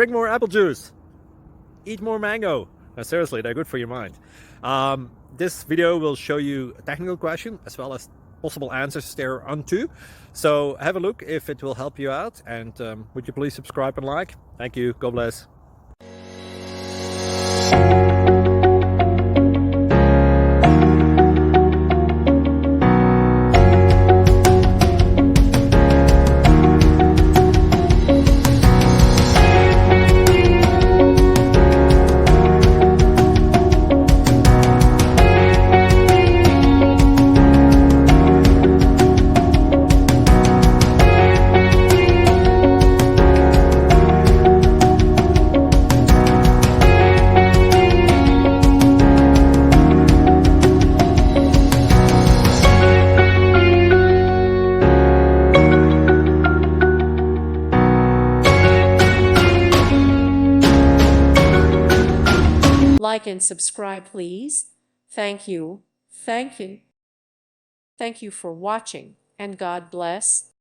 drink more apple juice, eat more mango. No, seriously, they're good for your mind. This video will show you a technical question as well as possible answers thereunto. So have a look if it will help you out, and would you please subscribe and like? Thank you. God bless. Like and subscribe, please. Thank you. Thank you. Thank you for watching, and God bless.